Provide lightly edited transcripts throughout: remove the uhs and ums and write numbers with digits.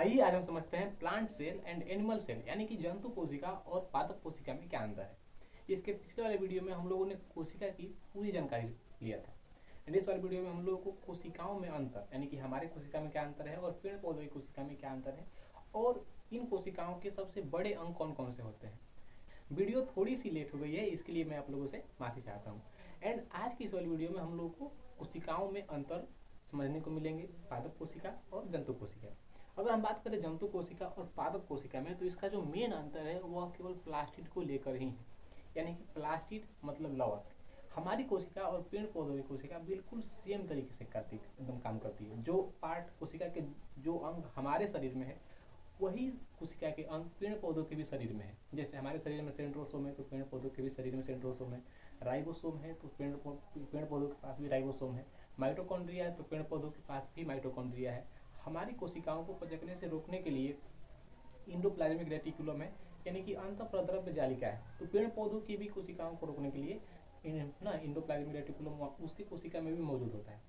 आइए आज हम समझते हैं plant cell and animal cell यानी कि जंतु कोशिका और पादप कोशिका में क्या अंतर है। इसके पिछले वाले वीडियो में हम लोगों ने कोशिका की पूरी जानकारी लिया था एंड इस वाले वीडियो में हम लोगों को कोशिकाओं में अंतर यानी कि हमारे कोशिका में क्या अंतर है और पेड़ पौधों की कोशिका में क्या अंतर है और इन कोशिकाओं के सबसे बड़े अंग कौन कौन से होते हैं। वीडियो थोड़ी सी लेट हो गई है, इसके लिए मैं आप लोगों से माफ़ी चाहता हूँ। एंड आज की इस वाली वीडियो में हम लोगों को कोशिकाओं में अंतर समझने को मिलेंगे, पादप कोशिका और जंतु कोशिका। अगर हम बात करें जंतु कोशिका और पादप कोशिका में तो इसका जो मेन अंतर है वह केवल प्लास्टिड को लेकर ही है, यानी कि प्लास्टिड मतलब लवक। हमारी कोशिका और पेड़ पौधों की कोशिका बिल्कुल सेम तरीके से करती है, एकदम काम करती है। जो पार्ट कोशिका के जो अंग हमारे शरीर में है वही कोशिका के अंग पेड़ पौधों के भी शरीर में है। जैसे हमारे शरीर में सेंट्रोसोम है तो पेड़ पौधों के भी शरीर में सेंट्रोसोम है, राइबोसोम है तो पेड़ पौधों के पास भी राइबोसोम है, माइटोकॉन्ड्रिया है तो पेड़ पौधों के पास भी माइटोकॉन्ड्रिया है। हमारी कोशिकाओं को पचकने से रोकने के लिए इंडोप्लाज्मिक रेटिकुलम है, यानी कि अंतःप्रद्रव्य जालिका है। तो पेड़ पौधों की भी कोशिकाओं को रोकने के लिए इंडोप्लाज्मिक रेटिकुलम उसकी कोशिका में भी मौजूद होता है।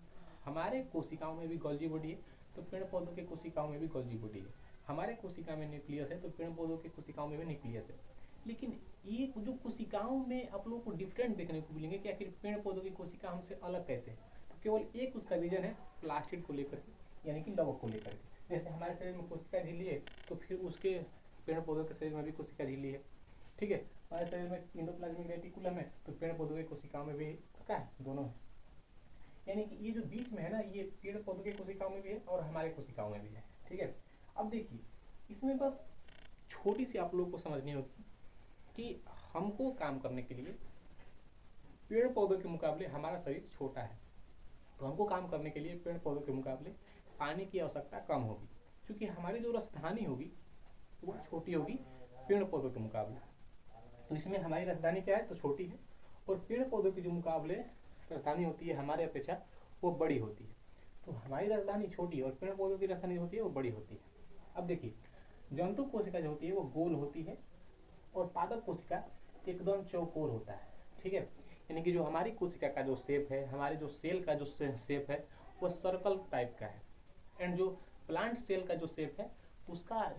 हमारे कोशिकाओं में भी गोल्जी बॉडी है तो पेड़ पौधों की कोशिकाओं में भी गोल्जी बॉडी है। हमारे कोशिका में न्यूक्लियस है तो पेड़ पौधों की कोशिकाओं में भी न्यूक्लियस है। लेकिन ये जो कोशिकाओं में आप लोगों को डिफरेंट देखने को मिलेंगे कि आखिर पेड़ पौधों की कोशिका हमसे अलग कैसे है। तो केवल एक उसका रीजन है प्लास्टिड को लेकर के, यानी कि लवक को लेकर के। जैसे हमारे शरीर में कोशिका झिल्ली है तो फिर उसके पेड़ पौधों के शरीर में भी कोशिका झिल्ली है, ठीक है। हमारे शरीर में इंडोप्लाज्मिक रेटिकुलम है तो पेड़ पौधों की कोशिकाओं में भी क्या है, दोनों है। यानी कि ये जो बीच में है ना, ये पेड़ पौधों की कोशिकाओं में भी है और हमारे कोशिकाओं में भी है, ठीक है। अब देखिए इसमें बस छोटी सी आप लोगों को समझनी होगी कि हमको काम करने के लिए पेड़ पौधों के मुकाबले हमारा शरीर छोटा है, तो हमको काम करने के लिए पेड़ पौधों के मुकाबले पानी की आवश्यकता कम होगी, क्योंकि हमारी जो राजधानी होगी वो छोटी होगी पेड़ पौधों के मुकाबले। तो इसमें हमारी राजधानी क्या है, तो छोटी है, और पेड़ पौधों के जो मुकाबले राजधानी होती है हमारे अपेक्षा वो बड़ी होती है। तो हमारी राजधानी छोटी और पेड़ पौधों की राजधानी होती है वो बड़ी होती है। अब देखिए जंतु कोशिका जो होती है वो गोल होती है और पादप कोशिका एकदम चौकोर होता है, ठीक है। यानी कि जो हमारी कोशिका का जो शेप है, हमारे जो सेल का जो शेप है वो सर्कल टाइप का है। एंड जो प्लांट सेल का जो शेप है उसका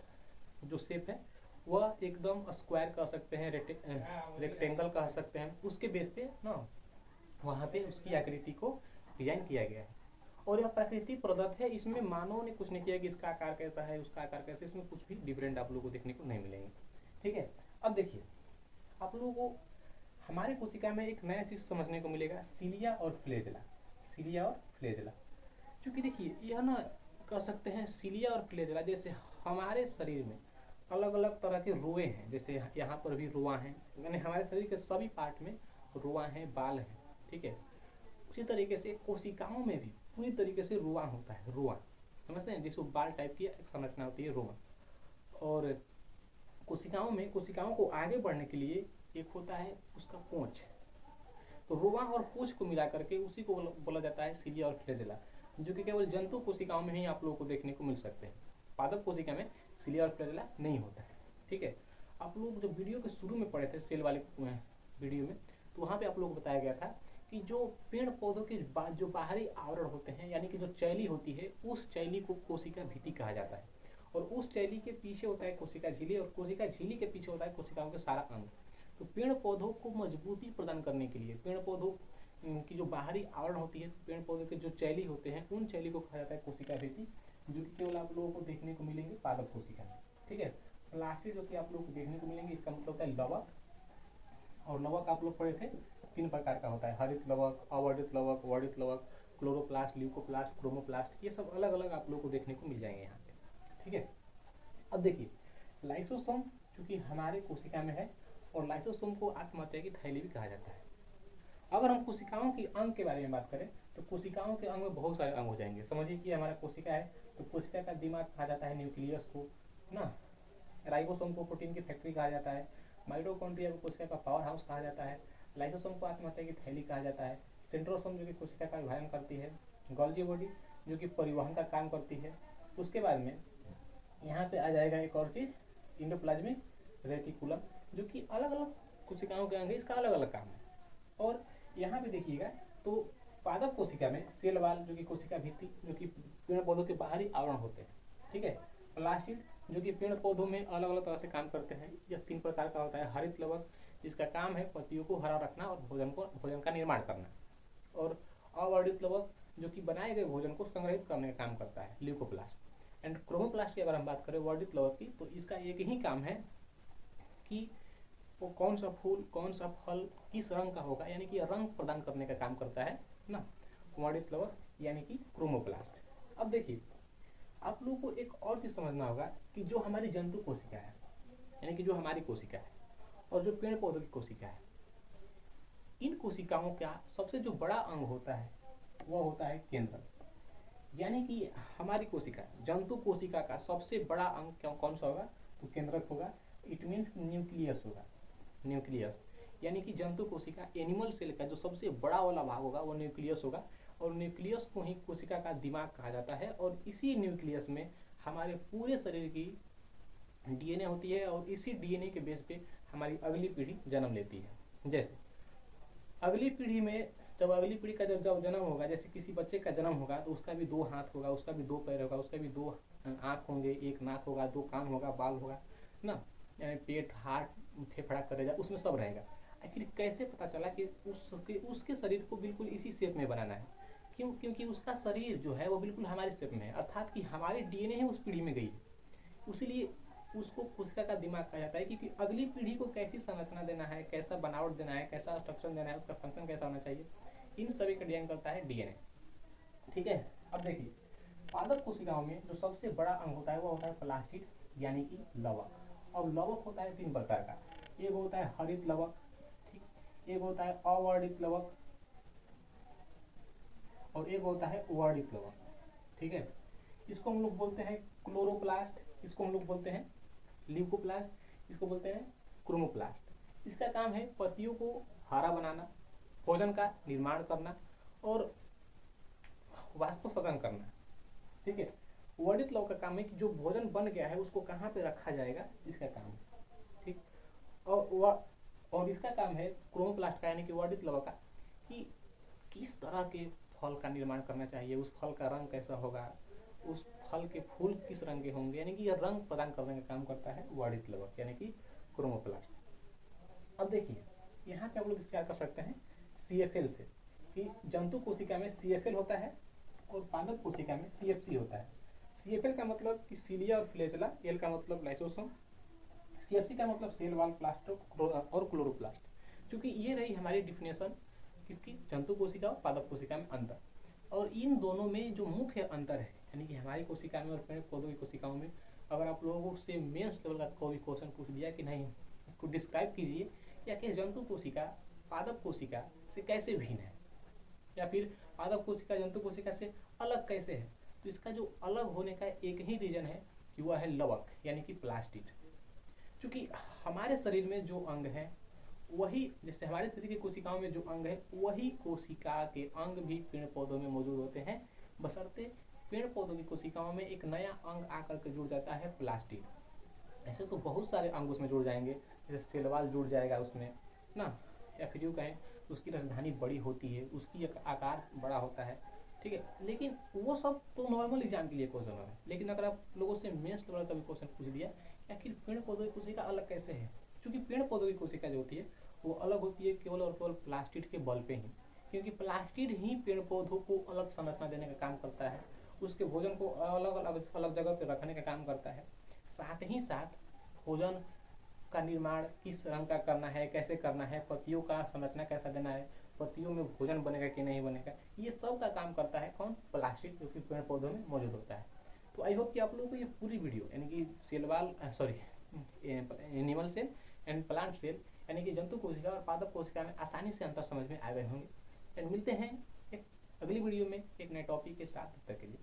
जो शेप है वह एकदम स्क्वायर कह सकते हैं, रेक्टेंगल कह सकते हैं। उसके बेस पे ना वहाँ पे उसकी आकृति को डिजाइन किया गया है और यह प्रकृति प्रदत्त है। इसमें मानव ने कुछ नहीं किया कि इसका आकार कैसा है, उसका आकार कैसा है, इसमें कुछ भी डिफरेंट आप लोगों को देखने को नहीं मिलेंगे, ठीक है। अब देखिए आप लोगों को हमारे कोशिका में एक नया चीज़ समझने को मिलेगा, सीलिया और फ्लेजला। सीलिया और फ्लेजला, क्योंकि देखिए यह ना कह सकते हैं सीलिया और फ्लेजला, जैसे हमारे शरीर में अलग अलग तरह के रुए हैं, जैसे यहाँ पर भी रुआ हैं, यानी हमारे शरीर के सभी पार्ट में रुआ हैं, बाल हैं, ठीक है। उसी तरीके से कोशिकाओं में भी पूरी तरीके से रुआ होता है, रुआ समझते हैं, जिसको बाल टाइप की एक संरचना होती है रुआ। और कोशिकाओं में कोशिकाओं को आगे बढ़ने के लिए एक होता है उसका पूंछ, तो रुआ और पूंछ को मिला करके उसी को बोला जाता है सीलिया और फ्लेजेला, जो कि केवल जंतु कोशिकाओं में ही आप लोगों को देखने को मिल सकते हैं। पादप कोशिका में सीलिया और फ्लेजेला नहीं होता है, ठीक है। आप लोग जब वीडियो के शुरू में पढ़े थे सेल वाले वीडियो में, तो वहाँ पे आप लोगों को बताया गया था कि जो पेड़ पौधों के जो बाहरी आवरण होते हैं, यानी कि जो चैली होती है, उस चैली को कोशिका भित्ति कहा जाता है, और उस चैली के पीछे होता है कोशिका झिल्ली, और कोशिका झिल्ली के पीछे होता है कोशिकाओं के सारा अंग। तो पेड़ पौधों को मजबूती प्रदान करने के लिए पेड़ पौधों की जो बाहरी आवरण होती है, पेड़ पौधों के जो चैली होते हैं, उन चैली को कहा जाता है कोशिका भित्ति, जो कि केवल आप लोगों को देखने को मिलेंगे पादप कोशिका में, ठीक है। प्लास्टिड जो कि आप लोगों को देखने को मिलेंगे, इसका मतलब होता है लवक। और लवक आप लोग पढ़े थे 3 प्रकार का होता है, हरित लवक, अवर्धित लवक, वर्धित लवक, क्लोरोप्लास्ट, ल्यूकोप्लास्ट, क्रोमोप्लास्ट, ये सब अलग अलग आप लोगों को देखने को मिल जाएंगे यहाँ पे, ठीक है। अब देखिए लाइसोसोम चूंकि हमारे कोशिका में है, और लाइसोसोम को आत्महत्या की थैली भी कहा जाता है। अगर हम कोशिकाओं की अंग के बारे में बात करें तो कोशिकाओं के अंग में बहुत सारे अंग हो जाएंगे। समझिए कि हमारा कोशिका है तो कोशिका का दिमाग कहा जाता है न्यूक्लियस को ना, राइबोसोम को प्रोटीन की फैक्ट्री कहा जाता है, माइटोकॉन्ड्रिया को कोशिका का पावर हाउस कहा जाता है, लाइसोसोम को आत्महत्या की थैली कहा जाता है, सेंट्रोसोम जो कि कोशिका का विभाजन करती है, गोल्जी बॉडी जो कि परिवहन का काम करती है। उसके बाद में यहाँ पे आ जाएगा एक और चीज़, इंडोप्लाज्मिक रेटिकुलम, जो कि अलग अलग कोशिकाओं के अंग है, इसका अलग अलग काम है। और यहाँ पे देखिएगा तो पादप कोशिका में सेल वाल जो कि कोशिका भित्ति, जो कि पेड़ पौधों के बाहरी आवरण होते हैं, ठीक है। प्लास्टिड जो कि पेड़ पौधों में अलग अलग तरह से काम करते हैं। यह 3 प्रकार का होता है। हरित लवक जिसका काम है पत्तियों को हरा रखना और भोजन का निर्माण करना, और अवर्णित लवक जो कि बनाए गए भोजन को संग्रहित करने का काम करता है, ल्यूकोप्लास्ट। एंड क्रोमोप्लास्ट की अगर हम बात करें वर्णित लवक की, तो इसका एक ही काम है कि वो कौन सा फूल कौन सा फल किस रंग का होगा, यानी कि रंग प्रदान करने का काम करता है ना, वर्णित लवक यानी कि क्रोमोप्लास्ट। अब देखिए, आप लोगों को एक और चीज समझना होगा कि जो हमारी जंतु कोशिका है, यानी कि जो हमारी कोशिका है, और जो पेड़ पौधों की कोशिका है, इन कोशिकाओं का सबसे जो बड़ा अंग होता है वह होता है केंद्रक। यानी कि हमारी कोशिका, जंतु कोशिका का सबसे बड़ा अंग कौन सा होगा, तो केंद्रक होगा। इट मीन्स न्यूक्लियस होगा, न्यूक्लियस। यानी कि जंतु कोशिका एनिमल सेल का जो सबसे बड़ा वाला भाग होगा वो न्यूक्लियस होगा, और न्यूक्लियस को ही कोशिका का दिमाग कहा जाता है। और इसी न्यूक्लियस में हमारे पूरे शरीर की डीएनए होती है, और इसी डीएनए के बेस पे हमारी अगली पीढ़ी जन्म लेती है। जैसे अगली पीढ़ी में जब अगली पीढ़ी का जब जन्म होगा, जैसे किसी बच्चे का जन्म होगा, तो उसका भी 2 हाथ होगा, उसका भी 2 पैर होगा, उसका भी 2 आँख होंगे, 1 नाक होगा, 2 कान होगा, बाल होगा ना, यानी पेट, हार्ट, फेफड़ा, कलेजा, उसमें सब रहेगा। आखिर कैसे पता चला कि उसके शरीर को बिल्कुल इसी शेप में बनाना है? क्यों? क्योंकि उसका शरीर जो है वो बिल्कुल हमारे शेप में है, अर्थात कि हमारी डीएनए ही उस पीढ़ी में गई है। उसीलिए उसको कोशिका का दिमाग कहा जाता है, क्योंकि अगली पीढ़ी को कैसी संरचना देना है, कैसा बनावट देना है, कैसा स्ट्रक्चर देना है, उसका फंक्शन कैसा होना चाहिए, इन सभी का डिजाइन करता है डीएनए। ठीक है। अब देखिए, पादप कोशिकाओं में जो सबसे बड़ा अंग होता है वो होता है प्लास्टिड यानी कि लवक। अब लवक होता है 3 प्रकार का। एक होता है हरित लवक, ठीक, एक होता है अवर्णित लवक, और एक होता है वर्णित लवक। ठीक है। इसको हम लोग बोलते हैं क्लोरोप्लास्ट, इसको हम लोग बोलते हैं ल्यूकोप्लास्ट, इसको बोलते हैं क्रोमोप्लास्ट। इसका काम है पत्तियों को हरा बनाना, भोजन का निर्माण करना और वाष्पोत्सर्जन करना। ठीक है। वर्णित लवक का काम है कि जो भोजन बन गया है उसको कहाँ पे रखा जाएगा, इसका काम है। ठीक। और इसका काम है क्रोमोप्लास्ट का, यानी कि वर्णित लवक का, कि किस तरह के फल का निर्माण करना चाहिए, उस फल का रंग कैसा होगा, उस फल के फूल किस रंग के होंगे, यानी कि यह रंग प्रदान करने का काम करता है वर्णित लवक यानी कि क्रोमोप्लास्ट। अब देखिए, यहाँ पे आप लोग क्या कर सकते हैं CFL से, कि जंतु कोशिका में CFL होता है और पादप कोशिका में CFC होता है। CFL का मतलब कि सीलिया और फ्लैचेला, L का मतलब लाइसोसोम, CFC का मतलब सेल वॉल प्लास्ट और क्लोरोप्लास्ट। चूंकि ये रही हमारी डिफिनेशन किसकी, जंतु कोशिका और पादप कोशिका में अंतर। और इन दोनों में जो मुख्य अंतर है, यानी कि हमारी कोशिका में और पेड़ पौधों की कोशिकाओं में, अगर आप लोगों से मेंस लेवल का कोई क्वेश्चन पूछ दिया कि नहीं इसको डिस्क्राइब कीजिए, या कि जंतु कोशिका पादप कोशिका से कैसे भिन्न है, या फिर पादप कोशिका जंतु कोशिका से अलग कैसे है, तो इसका जो अलग होने का एक ही रीजन है कि वह है लवक यानी कि प्लास्टिड। चूँकि हमारे शरीर में जो अंग है वही, जैसे हमारे शरीर की कोशिकाओं में जो अंग है वही कोशिका के अंग भी पेड़ पौधों में मौजूद होते हैं, बशर्ते पेड़ पौधों की कोशिकाओं में एक नया अंग आकर के जुड़ जाता है प्लास्टिड। ऐसे तो बहुत सारे अंग उसमें जुड़ जाएंगे, जैसे सेलवाल जुड़ जाएगा उसमें ना, या फिर यूँ कहें उसकी राजधानी बड़ी होती है, उसकी आकार बड़ा होता है। ठीक है। लेकिन वो सब तो नॉर्मल एग्जाम के लिए क्वेश्चन है, लेकिन अगर आप लोगों से मेंस लेवल का भी क्वेश्चन पूछ दिया, आखिर पेड़ पौधों की कोशिका अलग कैसे है, क्योंकि पेड़ पौधों की कोशिका जो होती है वो अलग होती है केवल और केवल प्लास्टिड के बल पे ही, क्योंकि प्लास्टिड ही पेड़ पौधों को अलग संरचना देने का काम करता है, उसके भोजन को अलग अलग अलग जगह पर रखने का काम करता है। साथ ही साथ भोजन का निर्माण किस रंग का करना है, कैसे करना है, पत्तियों का संरचना कैसा देना है, पत्तियों में भोजन बनेगा कि नहीं बनेगा, ये सब का काम करता है कौन, प्लास्टिड, जो कि पेड़ पौधों में मौजूद होता है। तो आई होप कि आप लोगों को ये पूरी वीडियो, यानी कि animal cell and plant cell, यानी कि जंतु कोशिका और पादप कोशिका में आसानी से अंतर समझ में आ गए होंगे। एंड मिलते हैं एक अगली वीडियो में एक नए टॉपिक के साथ, तब तक के लिए।